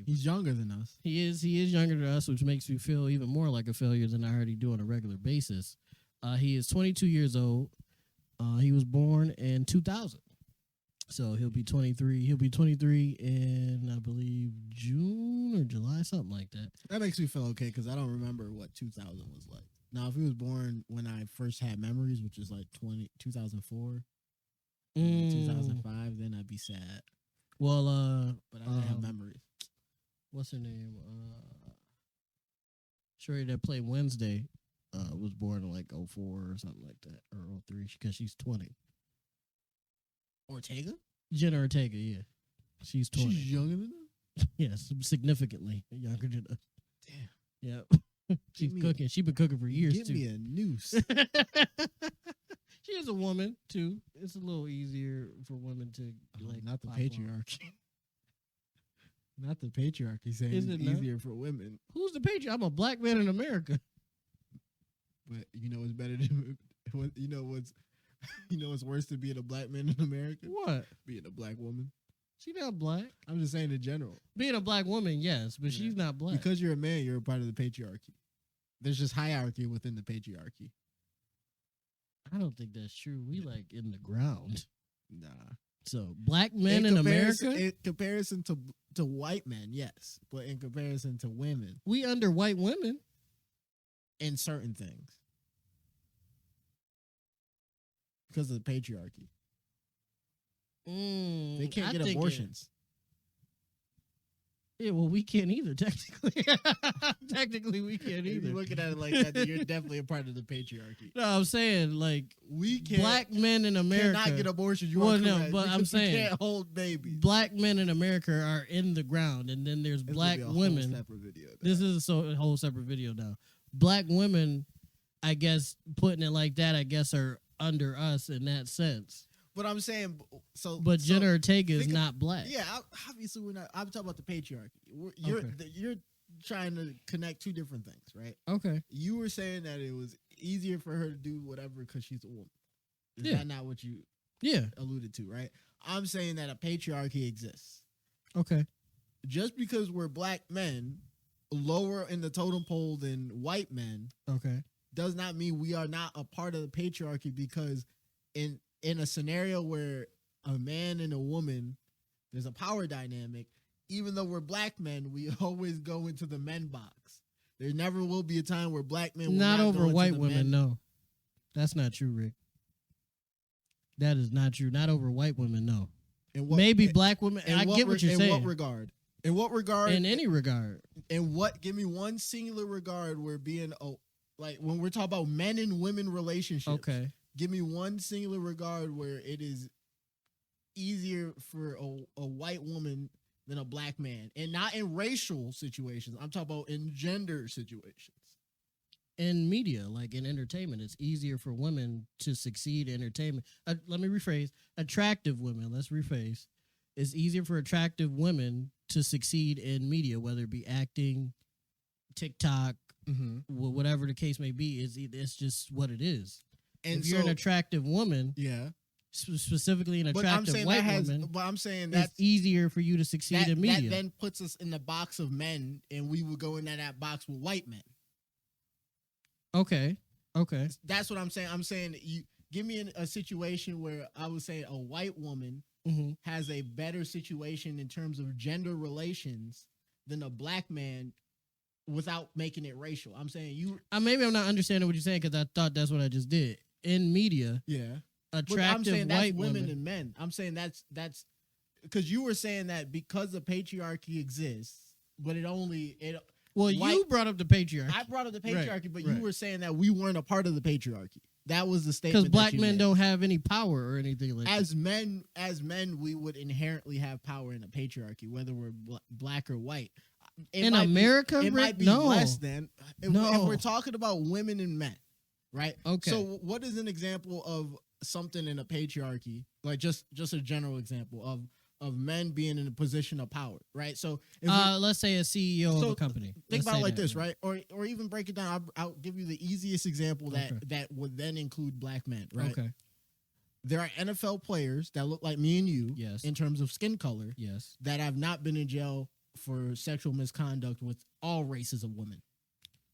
me. He's younger than us. He is younger than us, which makes me feel even more like a failure than I already do on a regular basis. He is 22 years old. He was born in 2000. So he'll be 23. He'll be 23 in, I believe, June or July, something like that. That makes me feel okay because I don't remember what 2000 was like. Now, if he was born when I first had memories, which is like 2004, 2005, then I'd be sad. Well, but I don't have memories. What's her name? Shorty that played Wednesday was born in like 04 or something like that, or 03, because she's 20. Ortega? Jenna Ortega, yeah. She's 20. She's younger than us? Yes, significantly younger than us. Damn. Yep. She's cooking. She's been cooking for years, Give too. me a noose. She is a woman, too. It's a little easier for women to, like, not the pop patriarchy. Not the patriarchy saying Is it's it not? easier for women. Who's the patriarch? I'm a black man in America. But you know what's better than you know what's worse than being a black man in America? What? Being a black woman. She's not black. I'm just saying in general. Being a black woman, yes, but she's not black. Because you're a man, you're a part of the patriarchy. There's just hierarchy within the patriarchy. I don't think that's true. We like in the ground. Nah. So black men in America? In comparison to white men, yes. But in comparison to women. We under white women. In certain things. Because of the patriarchy. They can't get abortions. Yeah, well, we can't either, technically. Technically, we can't either. If you're looking at it like that, then you're definitely a part of the patriarchy. No, I'm saying, like, we can't, black men in America cannot get abortions. You well, are no, correct, but I'm saying you can't hold babies. Black men in America are in the ground, and then there's black women. This is a whole separate video now. Black women, I guess, putting it like that, I guess, are under us in that sense. But I'm saying, But Jenna Ortega is not black. Yeah, obviously we're not. I'm talking about the patriarchy. You're trying to connect two different things, right? Okay. You were saying that it was easier for her to do whatever because she's a woman. Is that not what you alluded to, right? I'm saying that a patriarchy exists. Okay. Just because we're black men lower in the totem pole than white men, okay, does not mean we are not a part of the patriarchy, because in a scenario where a man and a woman, there's a power dynamic, even though we're black men, we always go into the men box. There never will be a time where black men will not over go white into the women, no. That's not true, Rick. That is not true. Not over white women, no. Maybe black women. I get what you're saying. In what regard? In what regard? In any regard. In what? Give me one singular regard where being like when we're talking about men and women relationships. Okay. Give me one singular regard where it is easier for a white woman than a black man, and not in racial situations. I'm talking about in gender situations. In media, like in entertainment, it's easier for women to succeed in entertainment. Let me rephrase. Attractive women, let's rephrase. It's easier for attractive women to succeed in media, whether it be acting, TikTok, whatever the case may be. It's just what it is. And if you're an attractive woman, specifically an attractive white woman, but I'm saying that's easier for you to succeed in media. That then puts us in the box of men, and we would go into that box with white men. Okay. That's what I'm saying. I'm saying you give me a situation where I would say a white woman has a better situation in terms of gender relations than a black man without making it racial. I'm saying you. Maybe I'm not understanding what you're saying because I thought that's what I just did. In media, attractive I'm saying white that's women and men. I'm saying that's because you were saying that because the patriarchy exists, but you brought up the patriarchy. I brought up the patriarchy, but you were saying that we weren't a part of the patriarchy. That was the statement. Because black men don't have any power or anything like that. As men, we would inherently have power in a patriarchy, whether we're black or white. In America, it might be less than. If we're talking about women and men, right? Okay. So, what is an example of something in a patriarchy? Like just a general example of men being in a position of power, right? So, let's say a CEO of a company. Think about it like this, right? Or even break it down. I'll give you the easiest example that would then include black men, right? Okay. There are NFL players that look like me and you, in terms of skin color, that have not been in jail for sexual misconduct with all races of women.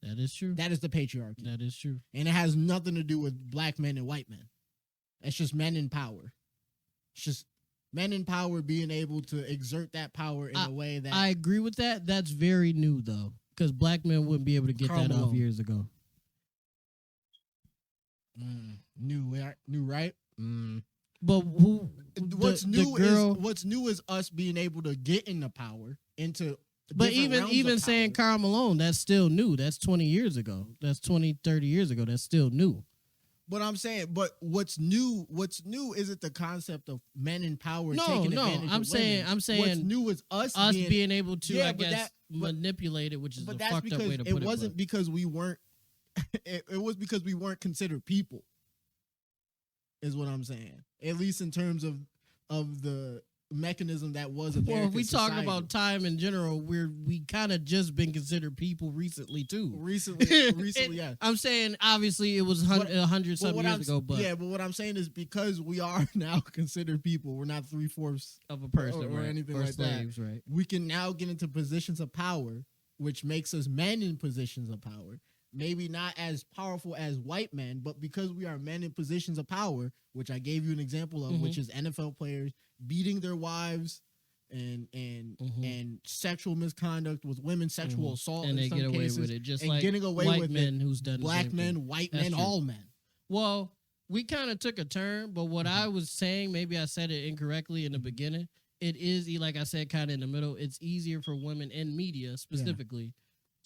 That is true. That is the patriarchy. That is true. And it has nothing to do with black men and white men. It's just men in power. It's just men in power being able to exert that power in a way that... I agree with that. That's very new, though, because black men wouldn't be able to get that off years ago. New, right? But who? What's new is us being able to get into power, into... But even saying Karl Malone, that's still new. That's 20 years ago. That's 20, 30 years ago. That's still new. But I'm saying, what's new isn't the concept of men in power taking advantage of women. I'm saying what's new is us being able to, manipulate it, which is a fucked up way to put it. It wasn't because we weren't. It was because we weren't considered people. Is what I'm saying. At least in terms of the mechanism that was American Well, if we society. talk about time in general, we kind of just been considered people recently too. Recently, yeah. I'm saying obviously it was 100 something years ago, but but what I'm saying is because we are now considered people, we're not 3/4 of a person or anything like slaves, that. Right? We can now get into positions of power, which makes us men in positions of power. Maybe not as powerful as white men, but because we are men in positions of power, which I gave you an example of, which is NFL players beating their wives and sexual misconduct with women, sexual assault, and in they some get away cases, with it, just and like getting away white with men it, who's done black men, white men, true. all men. Well, we kind of took a turn, but what I was saying, maybe I said it incorrectly in the beginning. It is, like I said, kind of in the middle. It's easier for women in media specifically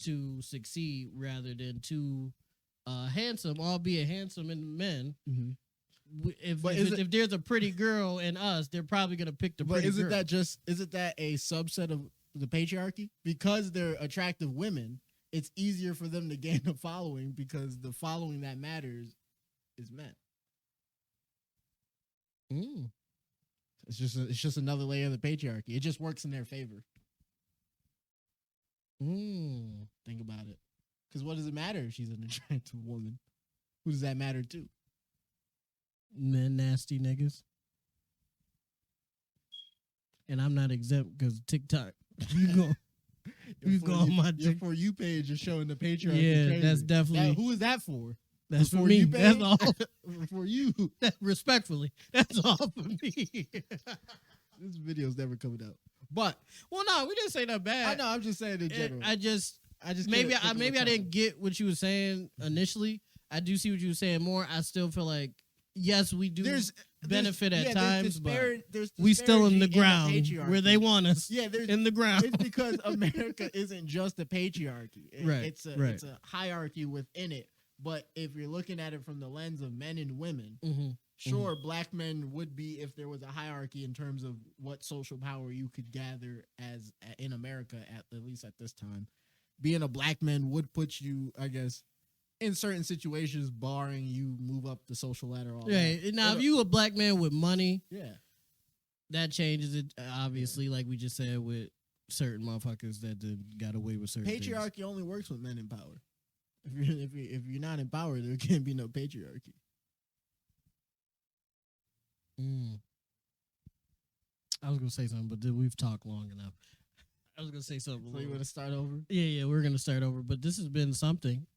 to succeed rather than to handsome, albeit handsome in men. If there's a pretty girl in us, they're probably gonna pick the pretty girl. Isn't that a subset of the patriarchy? Because they're attractive women, it's easier for them to gain a following because the following that matters is men. It's just another layer of the patriarchy. It just works in their favor. Think about it. Because what does it matter if she's an attractive woman? Who does that matter to? Men, nasty niggas. And I'm not exempt because TikTok. You go on my your For You page is showing the patriarchy. Yeah, crazy. that's definitely. Who is that for? That's for me. That's all. For you. Respectfully, that's all for me. This video's never coming out. But no, we didn't say that bad. I know. I'm just saying in general. I just maybe I didn't get what you were saying initially. I do see what you were saying more. I still feel like yes, we do benefit at times, but we still in the ground where they want us. Yeah, in the ground. It's because America isn't just a patriarchy. It's a hierarchy within it. But if you're looking at it from the lens of men and women, sure, black men would be if there was a hierarchy in terms of what social power you could gather as in America, at least at this time. Being a black man would put you, I guess, in certain situations, barring you move up the social ladder. Now, if you a black man with money, that changes it. Obviously, like we just said, with certain motherfuckers that got away with certain patriarchy things. Only works with men in power. If you're not in power, there can't be no patriarchy. I was gonna say something, but we've talked long enough. I was gonna say something. So you want to start over? Yeah, we're gonna start over. But this has been something.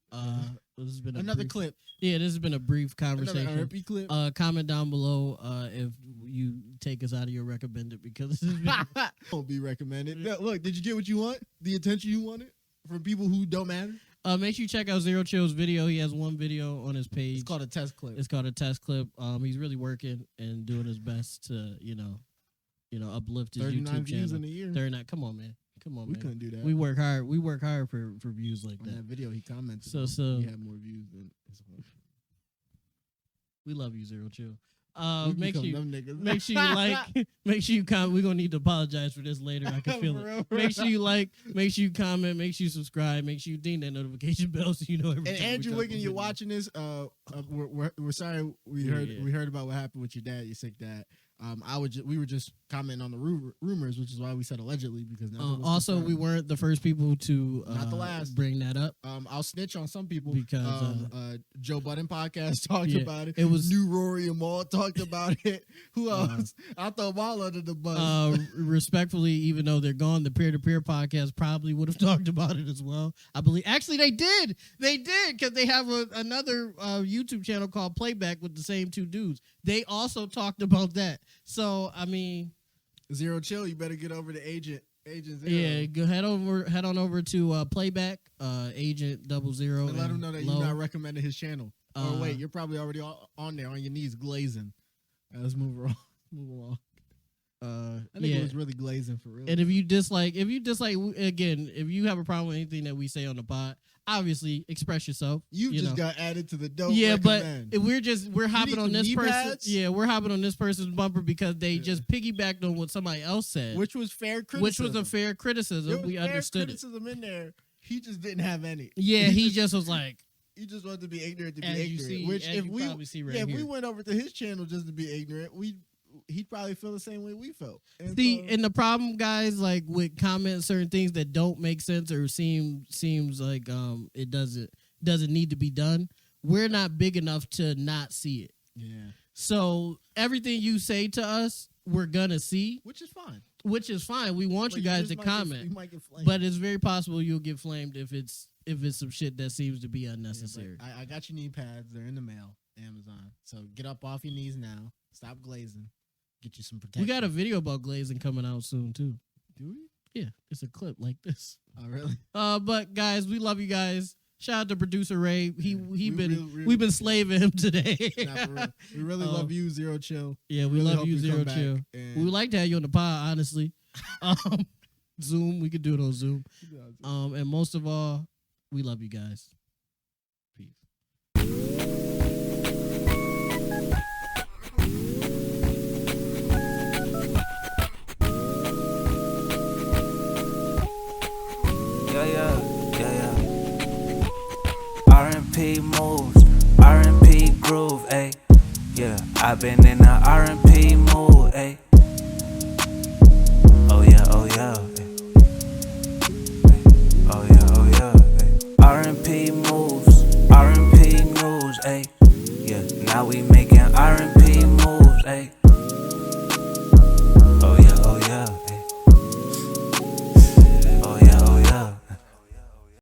This has been another clip. Yeah, this has been a brief conversation. Another RP clip. Comment down below if you take us out of your recommended because this has been won't be recommended. Look, did you get what you want? The attention you wanted from people who don't matter? Make sure you check out Zero Chill's video. He has one video on his page. It's called a test clip. He's really working and doing his best to, uplift his YouTube 39 views channel. in a year. 39. Come on, man. We couldn't do that. We work hard. We work hard for views like on that video. He commented. So he had more views than his wife. We love you, Zero Chill. Make sure you like, make sure you comment. We're gonna need to apologize for this later. I can feel it. Make sure you like, make sure you comment, make sure you subscribe, make sure you ding that notification bell so you know every time. And Andrew Wiggin, you're watching this. We're sorry we heard about what happened with your dad, your sick dad. We were just commenting on the rumors, which is why we said allegedly, because also we weren't the first people to not the last bring that up. I'll snitch on some people because Joe Budden podcast talked about it. It was New Rory and Maul talked about it. Who else? I'll throw them all under the bus. Respectfully, even though they're gone, the peer-to-peer podcast probably would have talked about it as well. I believe actually they did because they have another YouTube channel called Playback with the same two dudes. They also talked about that. So I mean, Zero Chill, you better get over to Agent Zero. Yeah, go head on over to Playback, Agent 00. And let him know that you're not recommending his channel. Oh wait, you're probably already on there on your knees glazing. Let's move along. I think it was really glazing for real. And if you dislike, again, if you have a problem with anything that we say on the pod, obviously express yourself. You just got added to the dope. Yeah, recommend. But we're hopping on this person. Yeah, we're hopping on this person's bumper because they just piggybacked on what somebody else said, which was fair criticism. Which was a fair criticism. We understood criticism in there. He just didn't have any. Yeah, he just was like. He just wanted to be ignorant to be ignorant. Which if we went over to his channel just to be ignorant, he'd probably feel the same way we felt. And and the problem, guys, like with commenting certain things that don't make sense or seems like it doesn't need to be done. We're not big enough to not see it. Yeah. So everything you say to us, we're gonna see, which is fine. We want you guys to comment, you might get flamed. But it's very possible you'll get flamed if it's some shit that seems to be unnecessary. Yeah, I got your knee pads. They're in the mail, Amazon. So get up off your knees now. Stop glazing. Get you some protection. We got a video about glazing coming out soon too. Do we? Yeah, it's a clip like this. Oh, really? But guys, we love you guys. Shout out to producer Ray. We've been slaving him today. Nah, for real. We really love you, Zero Chill. Yeah, we really love you, Zero Chill. We would like to have you on the pod, honestly. Zoom, we could do it on Zoom. And most of all, we love you guys. Peace. Yeah. R&P moves, R&P groove, ayy. Yeah, I've been in the R&P mood, ayy. Oh yeah.